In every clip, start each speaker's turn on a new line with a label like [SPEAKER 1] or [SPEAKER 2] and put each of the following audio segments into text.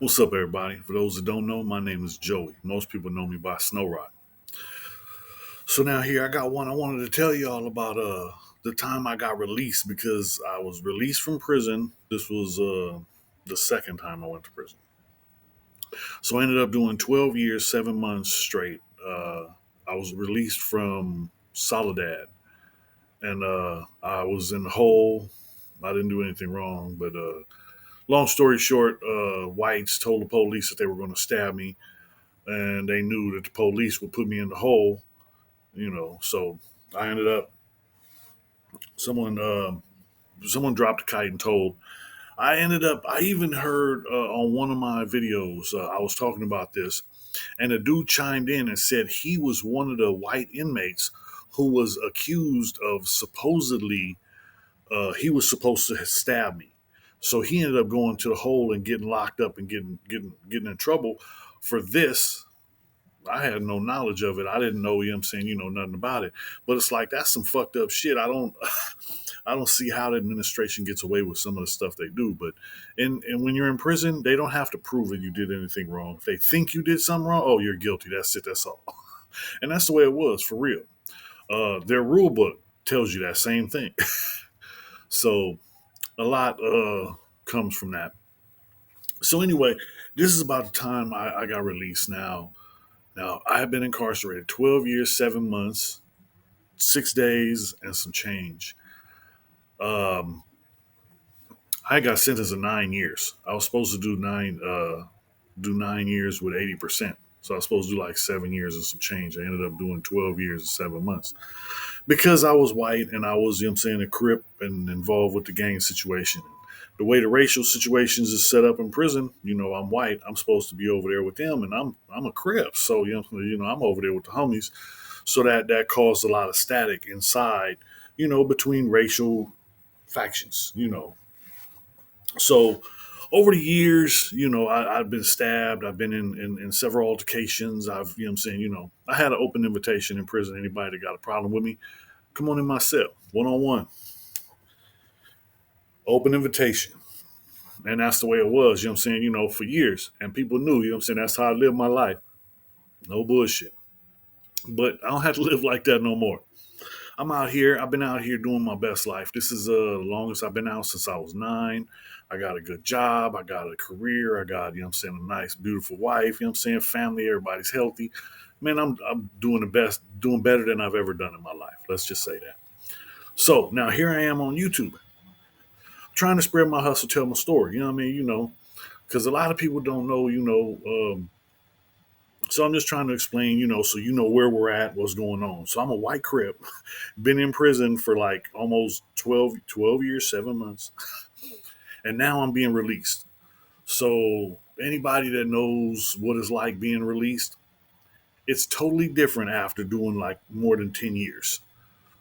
[SPEAKER 1] What's up, everybody? For those that don't know, my name is Joey. Most people know me by Snow Rock. So now here I got one I wanted to tell you all about the time I got released because I was released from prison. This was the second time I went to prison. So I ended up doing 12 years, 7 months straight. I was released from Soledad, and I was in the hole. I didn't do anything wrong, but long story short, whites told the police that they were going to stab me, and they knew that the police would put me in the hole. So I ended up someone someone dropped a kite and told. I ended up. I even heard on one of my videos I was talking about this, and a dude chimed in and said he was one of the white inmates who was accused of supposedly he was supposed to stab me. So he ended up going to the hole and getting locked up and getting in trouble for this. I had no knowledge of it. I didn't know, you know what I'm saying, nothing about it. But it's like that's some fucked up shit. I don't see how the administration gets away with some of the stuff they do. But and when you're in prison, they don't have to prove that you did anything wrong. If they think you did something wrong, oh, you're guilty. That's it. That's all. And that's the way it was for real. Their rule book tells you that same thing. So a lot comes from that. So anyway, this is about the time I got released. Now I have been incarcerated 12 years, 7 months, 6 days, and some change. Um, I got sentenced to 9 years. I was supposed to do 9 years with 80%. So I was supposed to do like 7 years and some change. I ended up doing 12 years and 7 months because I was white and I was, a crip and involved with the gang situation. The way the racial situations is set up in prison, I'm white. I'm supposed to be over there with them, and I'm a crip. So I'm over there with the homies. So that caused a lot of static inside, between racial factions. So over the years, I've been stabbed. I've been in several altercations. I had an open invitation in prison. Anybody that got a problem with me, come on in my cell, one on one, open invitation. And that's the way it was, for years. And people knew, that's how I lived my life. No bullshit. But I don't have to live like that no more. I'm out here. I've been out here doing my best life. This is the longest I've been out since I was 9. I got a good job. I got a career. I got, a nice, beautiful wife. Family. Everybody's healthy. Man, I'm doing the best, doing better than I've ever done in my life. Let's just say that. So now here I am on YouTube, trying to spread my hustle, tell my story. You know what I mean? Because a lot of people don't know. So I'm just trying to explain. So where we're at, what's going on. So I'm a white crip, been in prison for like almost 12 years, 7 months, and now I'm being released. So anybody that knows what it's like being released, it's totally different after doing like more than 10 years.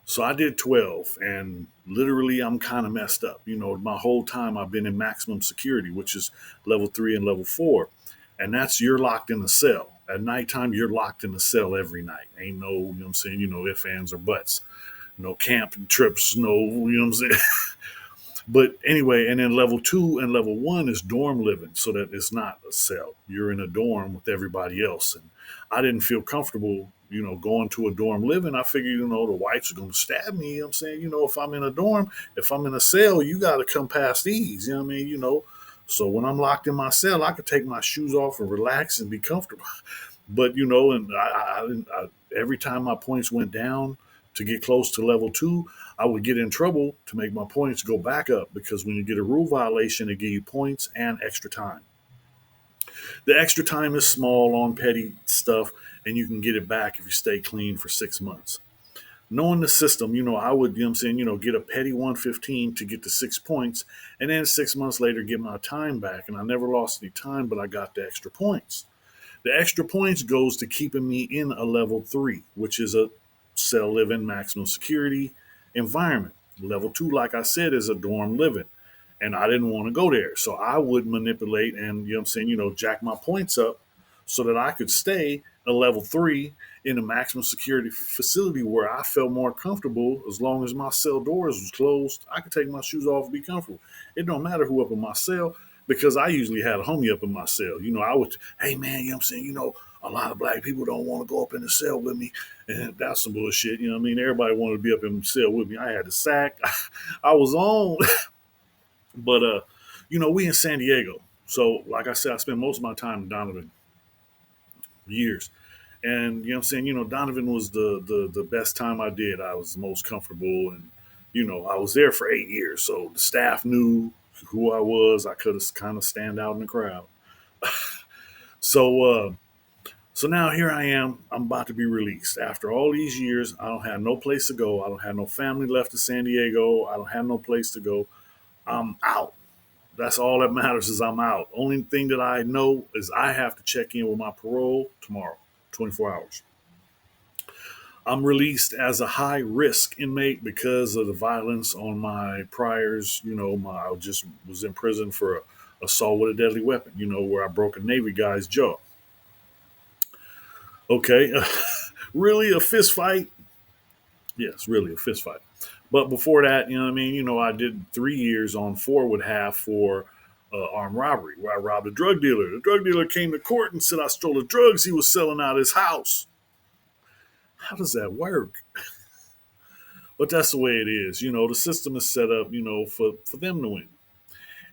[SPEAKER 1] So I did 12, and literally I'm kind of messed up. My whole time I've been in maximum security, which is level 3 and level 4. And that's you're locked in a cell. At nighttime, you're locked in a cell every night. Ain't no, ifs, ands, or buts. No camp trips, no, But anyway, and then level 2 and level 1 is dorm living, so that it's not a cell. You're in a dorm with everybody else. And I didn't feel comfortable, going to a dorm living. I figured, the whites are going to stab me. If I'm in a dorm, if I'm in a cell, you got to come past these. So when I'm locked in my cell, I could take my shoes off and relax and be comfortable. But and every time my points went down to get close to level 2, I would get in trouble to make my points go back up because when you get a rule violation, they give you points and extra time. The extra time is small on petty stuff, and you can get it back if you stay clean for 6 months. Knowing the system, I would, get a petty 115 to get the 6 points, and then 6 months later get my time back. And I never lost any time, but I got the extra points. The extra points goes to keeping me in a level 3, which is a cell living maximum security environment. Level 2, like I said, is a dorm living. And I didn't want to go there. So I would manipulate and, jack my points up so that I could stay a level 3 in a maximum security facility where I felt more comfortable. As long as my cell doors was closed, I could take my shoes off and be comfortable. It don't matter who up in my cell. because I usually had a homie up in my cell. I would, hey man, you know what I'm saying? A lot of black people don't want to go up in the cell with me. And that's some bullshit. You know what I mean? Everybody wanted to be up in the cell with me. I had the sack. I was on. But we in San Diego. So like I said, I spent most of my time in Donovan years. And you know what I'm saying, Donovan was the best time I did. I was the most comfortable, and I was there for 8 years. So the staff knew who I was. I could have kind of stand out in the crowd. So so now here I am. I'm about to be released. After all these years, I don't have no place to go. I don't have no family left in San Diego. I don't have no place to go. I'm out. That's all that matters is I'm out. Only thing that I know is I have to check in with my parole tomorrow, 24 hours. I'm released as a high risk inmate because of the violence on my priors. I just was in prison for assault with a deadly weapon, where I broke a Navy guy's jaw. Okay, really a fist fight? Yes, really a fist fight. But before that, you know what I mean? I did 3 years on 4.5 for armed robbery, where I robbed a drug dealer. The drug dealer came to court and said I stole the drugs he was selling out of his house. How does that work? But that's the way it is. The system is set up, for them to win.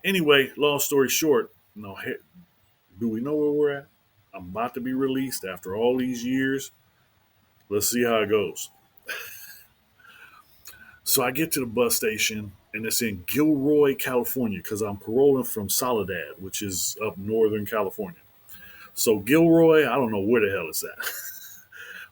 [SPEAKER 1] Anyway, long story short, do we know where we're at? I'm about to be released after all these years. Let's see how it goes. So I get to the bus station, and it's in Gilroy, California, because I'm paroling from Soledad, which is up northern California. So Gilroy, I don't know where the hell it's at.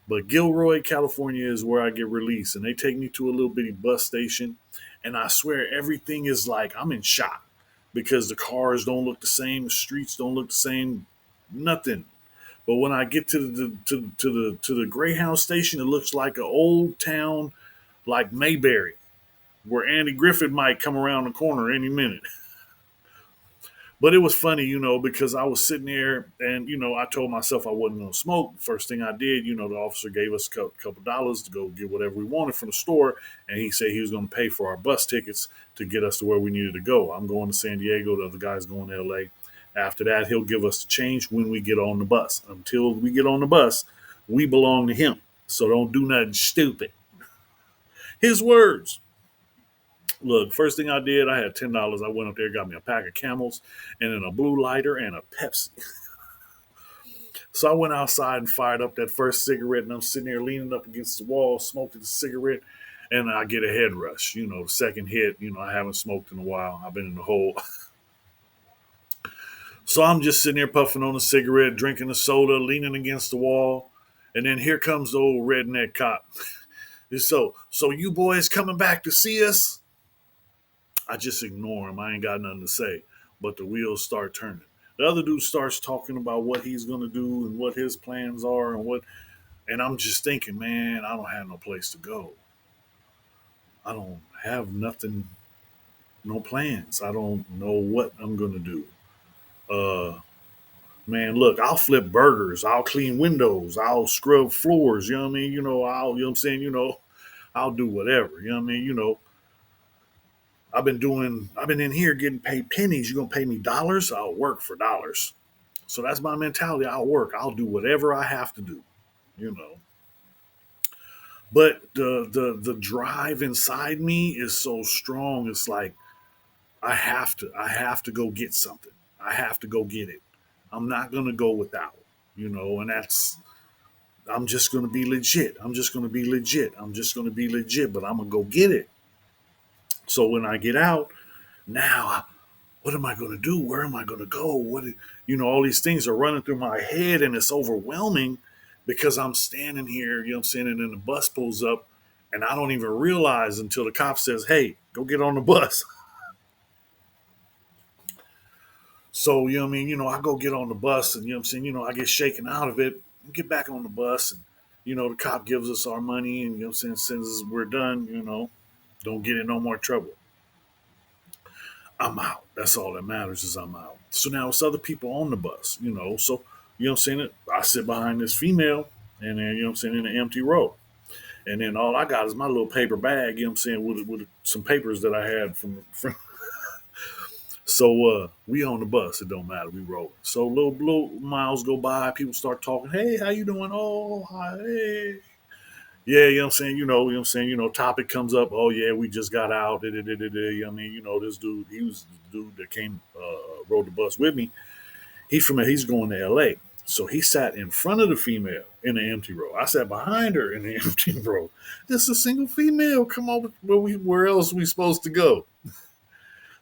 [SPEAKER 1] But Gilroy, California is where I get released. And they take me to a little bitty bus station. And I swear everything is like I'm in shock because the cars don't look the same, the streets don't look the same, nothing. But when I get to the Greyhound station, it looks like an old town like Mayberry, where Andy Griffith might come around the corner any minute. But it was funny, because I was sitting there and, I told myself I wasn't going to smoke. First thing I did, the officer gave us a couple dollars to go get whatever we wanted from the store. And he said he was going to pay for our bus tickets to get us to where we needed to go. I'm going to San Diego. The other guy's going to LA. After that, he'll give us the change when we get on the bus. Until we get on the bus, we belong to him. So don't do nothing stupid. His words. Look, first thing I did, I had $10. I went up there, got me a pack of Camels, and then a blue lighter and a Pepsi. So I went outside and fired up that first cigarette, and I'm sitting there leaning up against the wall, smoking the cigarette, and I get a head rush. The second hit, I haven't smoked in a while. I've been in the hole. So I'm just sitting there puffing on a cigarette, drinking a soda, leaning against the wall, and then here comes the old redneck cop. So you boys coming back to see us? I just ignore him. I ain't got nothing to say. But the wheels start turning. The other dude starts talking about what he's gonna do and what his plans are and I'm just thinking, man, I don't have no place to go. I don't have nothing, no plans. I don't know what I'm gonna do. Uh Man, look, I'll flip burgers, I'll clean windows, I'll scrub floors, you know what I mean? You know what I'm saying, I'll do whatever, you know what I mean? I've been in here getting paid pennies. You gonna pay me dollars? I'll work for dollars. So that's my mentality. I'll work. I'll do whatever I have to do, you know. But the drive inside me is so strong. It's like I have to go get something. I have to go get it. I'm not gonna go without, and that's I'm just gonna be legit. I'm just gonna be legit. I'm just gonna be legit, but I'm gonna go get it. So when I get out, now what am I going to do? Where am I going to go? All these things are running through my head and it's overwhelming because I'm standing here, you know what I'm saying? And then the bus pulls up and I don't even realize until the cop says, hey, go get on the bus. So, you know what I mean? I go get on the bus and, I get shaken out of it, get back on the bus. And, the cop gives us our money and, since we're done, don't get in no more trouble. I'm out. That's all that matters is I'm out. So now it's other people on the bus, So, I sit behind this female and then, in an empty row. And then all I got is my little paper bag, with some papers that I had from So we on the bus. It don't matter. We rolling. So little miles go by. People start talking. Hey, how you doing? Oh, hi. Hey. Yeah, you know what I'm saying? You know what I'm saying? Topic comes up. Oh yeah, we just got out. Da, da, da, da, da. You know what I mean? This dude, he was the dude that came rode the bus with me. He's going to LA. So he sat in front of the female in the empty row. I sat behind her in the empty row. This is a single female. Come on, where else we supposed to go?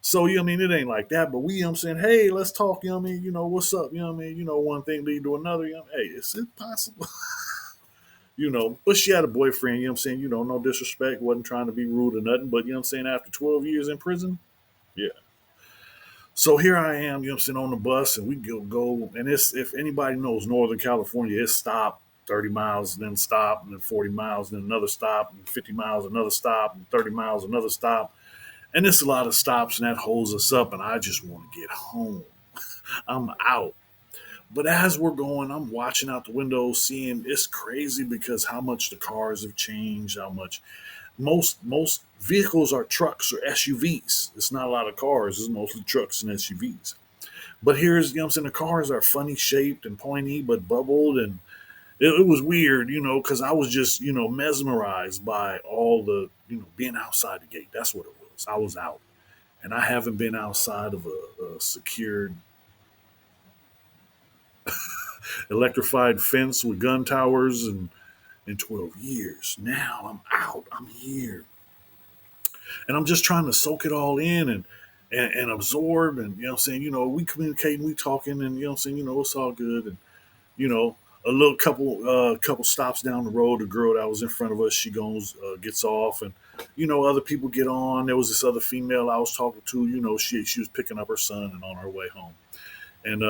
[SPEAKER 1] So, you know what I mean? It ain't like that, but we, you know what I'm saying, hey, let's talk, you know what I mean? What's up? You know what I mean? One thing lead to another, hey, is it possible? But she had a boyfriend, you know what I'm saying? No disrespect, wasn't trying to be rude or nothing, but you know what I'm saying, after 12 years in prison, yeah. So here I am, you know what I'm saying, on the bus, and we go, and it's, if anybody knows Northern California, it's stop 30 miles, and then stop, and then 40 miles, and then another stop, and 50 miles, another stop, and 30 miles, another stop. And it's a lot of stops, and that holds us up, and I just want to get home. I'm out. But as we're going, I'm watching out the window, seeing it's crazy because how much the cars have changed, how much most vehicles are trucks or SUVs. It's not a lot of cars, it's mostly trucks and SUVs. But here's, you know what I'm saying, the cars are funny shaped and pointy but bubbled, and it was weird, because I was just, mesmerized by all the, being outside the gate. That's what it was. I was out. And I haven't been outside of a secured electrified fence with gun towers and in 12 years. Now I'm out. I'm here. And I'm just trying to soak it all in and absorb. And, you know what I'm saying? We communicating, we talking, and, you know what I'm saying? It's all good. And, you know, a little couple stops down the road, the girl that was in front of us, she goes, gets off. And, other people get on. There was this other female I was talking to, she was picking up her son and on her way home. And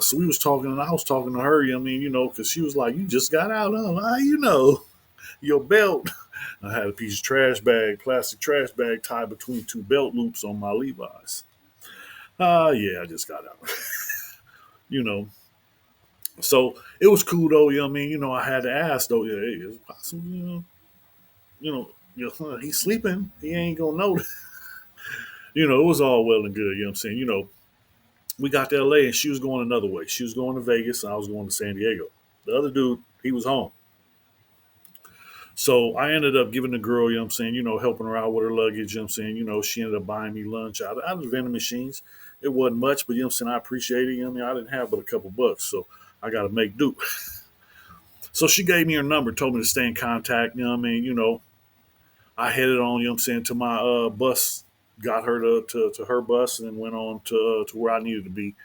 [SPEAKER 1] so we was talking, and I was talking to her. I mean, because she was like, "You just got out, huh? How you know your belt?" I had a piece of trash bag, plastic trash bag, tied between two belt loops on my Levi's. Yeah, I just got out. you know, so it was cool though. You know what I mean? I had to ask though. Yeah, hey, is it possible? Your son, he's sleeping. He ain't gonna know. It was all well and good. You know what I'm saying? We got to LA and she was going another way. She was going to Vegas and I was going to San Diego. The other dude, he was home. So I ended up giving the girl, you know what I'm saying, helping her out with her luggage, you know what I'm saying, she ended up buying me lunch out of the vending machines. It wasn't much, but you know what I'm saying, I appreciate it. I didn't have but a couple bucks, so I got to make do. So she gave me her number, told me to stay in contact, I headed on, you know what I'm saying, to my bus, got her to her bus, and then went on to where I needed to be.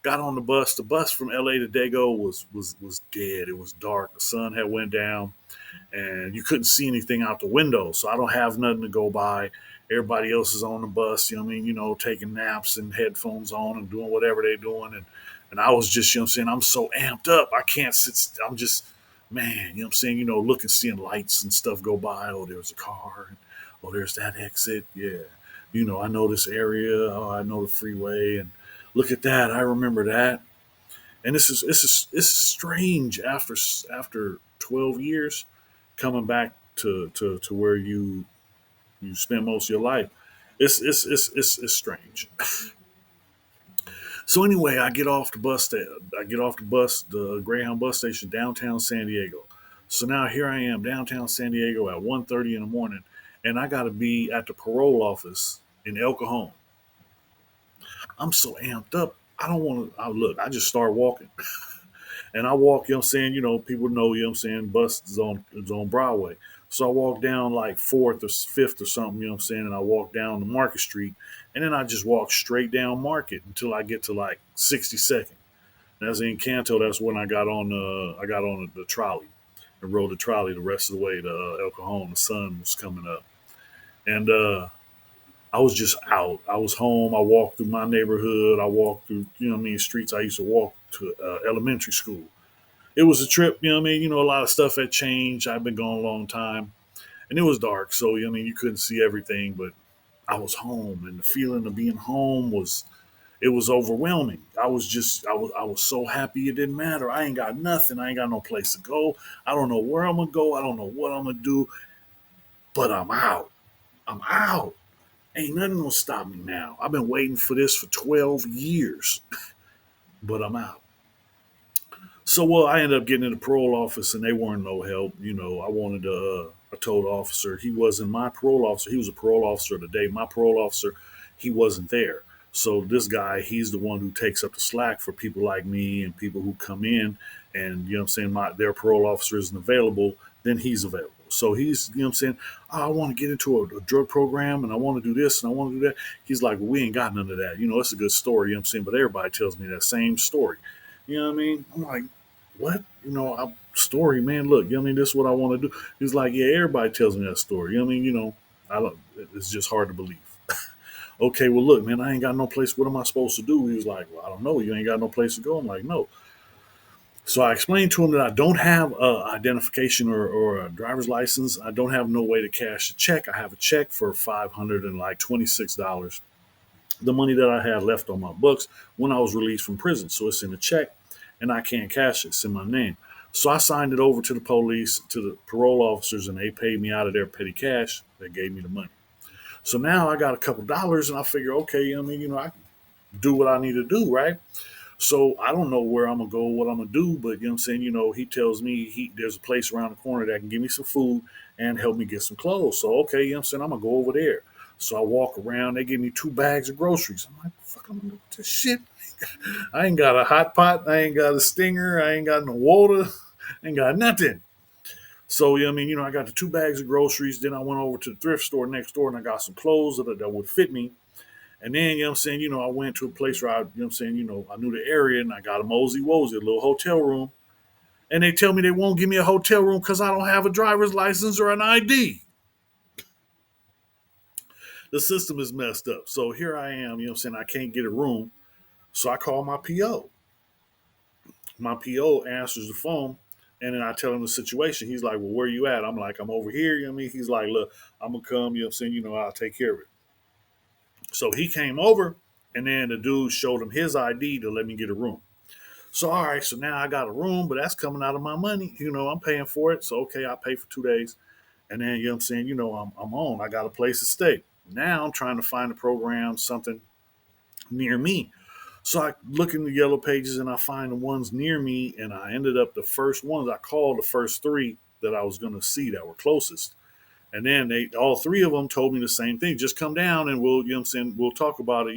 [SPEAKER 1] Got on the bus. The bus from LA to Dago was dead. It was dark. The sun had went down, and you couldn't see anything out the window. So I don't have nothing to go by. Everybody else is on the bus. Taking naps and headphones on and doing whatever they're doing, and I was just, you know what I'm saying, I'm so amped up. I can't sit. I'm just, man, you know what I'm saying, looking, seeing lights and stuff go by. Oh, there's a car. Oh, there's that exit. Yeah. I know this area. Oh, I know the freeway. And look at that. I remember that. And this is strange after 12 years coming back to where you spend most of your life. It's strange. So anyway, I get off the bus, the Greyhound bus station downtown San Diego. So now here I am downtown San Diego at 1:30 in the morning, and I got to be at the parole office in El Cajon. I'm so amped up. I don't want to. I look. I just start walking, and I walk. You know what I'm saying? People know. You know what I'm saying? Bus is on Broadway. So I walk down like fourth or fifth or something. You know what I'm saying? And I walk down the Market Street, and then I just walk straight down Market until I get to like 62nd. That's in Canto. That's when I got on the trolley and rode the trolley the rest of the way to El Cajon. The sun was coming up, and I was just out. I was home. I walked through my neighborhood. I walked through, streets I used to walk to elementary school. It was a trip, a lot of stuff had changed. I've been gone a long time. And it was dark. So, you couldn't see everything, but I was home. And the feeling of being home it was overwhelming. I was so happy it didn't matter. I ain't got nothing. I ain't got no place to go. I don't know where I'm going to go. I don't know what I'm going to do, but I'm out. I'm out. Ain't nothing gonna stop me now. I've been waiting for this for 12 years, but I'm out. So, well, I ended up getting in the parole office, and they weren't no help. I wanted to. I told the officer he wasn't my parole officer. He was a parole officer of the day. My parole officer, he wasn't there. So this guy, he's the one who takes up the slack for people like me and people who come in, and you know what I'm saying. Their parole officer isn't available, then he's available. So he's, you know what I'm saying. Oh, I want to get into a drug program, and I want to do this, and I want to do that. He's like, well, we ain't got none of that. It's a good story. You know what I'm saying, but everybody tells me that same story. You know what I mean? I'm like, what? Story, man. Look, this is what I want to do. He's like, yeah, everybody tells me that story. I don't. It's just hard to believe. Okay, well, look, man, I ain't got no place. What am I supposed to do? He was like, well, I don't know. You ain't got no place to go. I'm like, no. So I explained to him that I don't have identification or a driver's license. I don't have no way to cash a check. I have a check for $526, the money that I had left on my books when I was released from prison. So it's in a check, and I can't cash it. It's in my name. So I signed it over to the police, to the parole officers, and they paid me out of their petty cash. They gave me the money. So now I got a couple dollars, and I figure, okay, I can do what I need to do, right? So I don't know where I'm gonna go, what I'm gonna do, but you know what I'm saying. He tells me there's a place around the corner that can give me some food and help me get some clothes. So okay, you know what I'm saying. I'm gonna go over there. So I walk around. They give me 2 bags of groceries. I'm like, fuck, I'm gonna do this shit. I ain't got a hot pot. I ain't got a stinger. I ain't got no water. I ain't got nothing. So I got the 2 bags of groceries. Then I went over to the thrift store next door and I got some clothes that would fit me. And then, you know what I'm saying, I went to a place where I knew the area and I got a mosey wosey, a little hotel room. And they tell me they won't give me a hotel room because I don't have a driver's license or an ID. The system is messed up. So here I am, you know what I'm saying, I can't get a room. So I call my PO. My PO answers the phone and then I tell him the situation. He's like, well, where you at? I'm like, I'm over here. You know what I mean? He's like, look, I'm going to come, you know what I'm saying, I'll take care of it. So he came over and then the dude showed him his ID to let me get a room. So all right, so now I got a room, but that's coming out of my money. I'm paying for it. So okay, I pay for 2 days. And then what I'm saying, I'm on. I got a place to stay. Now I'm trying to find a program, something near me. So I look in the yellow pages and I find the ones near me, and I ended up the first ones. I called the first three that I was gonna see that were closest. And then all three of them told me the same thing. Just come down and we'll, what I'm saying, we'll talk about it.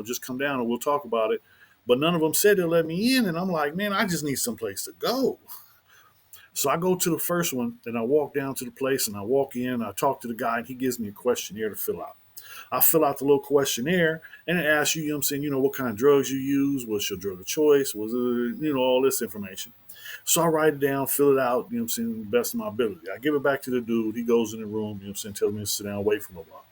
[SPEAKER 1] Just come down and we'll talk about it. But none of them said they'll let me in. And I'm like, man, I just need someplace to go. So I go to the first one and I walk down to the place and I walk in. I talk to the guy and he gives me a questionnaire to fill out. I fill out the little questionnaire and it asks you, what I'm saying, what kind of drugs you use, what's your drug of choice, was it, all this information. So I write it down, fill it out, what I'm saying, the best of my ability. I give it back to the dude. He goes in the room, what I'm saying, tells me to sit down, wait for a while.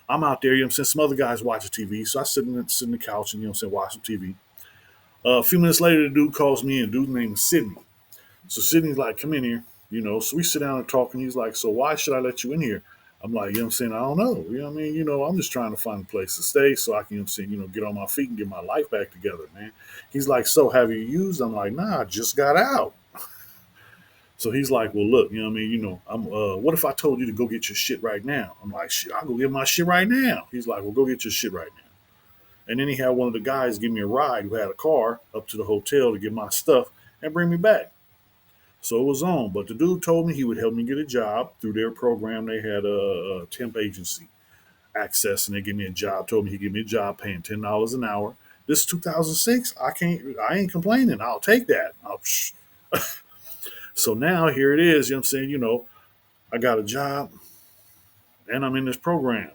[SPEAKER 1] I'm out there, what I'm saying, some other guys watching TV. So I sit in the couch and, what I'm saying, watch some TV. A few minutes later, the dude calls me in. Dude's name is Sydney. So Sydney's like, come in here, So we sit down and talk, and he's like, so why should I let you in here? I'm like, what I'm saying, I don't know. You know what I mean? I'm just trying to find a place to stay so I can, I'm saying, get on my feet and get my life back together, man. He's like, so have you used? I'm like, nah, I just got out. So he's like, well, look, what I mean? I'm, what if I told you to go get your shit right now? I'm like, shit, I'll go get my shit right now. He's like, well, go get your shit right now. And then he had one of the guys give me a ride who had a car up to the hotel to get my stuff and bring me back. So it was on. But the dude told me he would help me get a job through their program. They had a temp agency access, and they gave me a job. Told me he'd give me a job paying $10 an hour. This is 2006. I ain't complaining. I'll take that. So now here it is. You know what I'm saying? I got a job, and I'm in this program.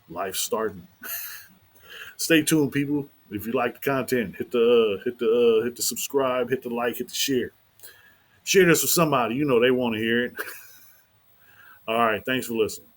[SPEAKER 1] Life's starting. Stay tuned, people. If you like the content, hit the subscribe, hit the like, hit the share. Share this with somebody they want to hear it. All right, thanks for listening.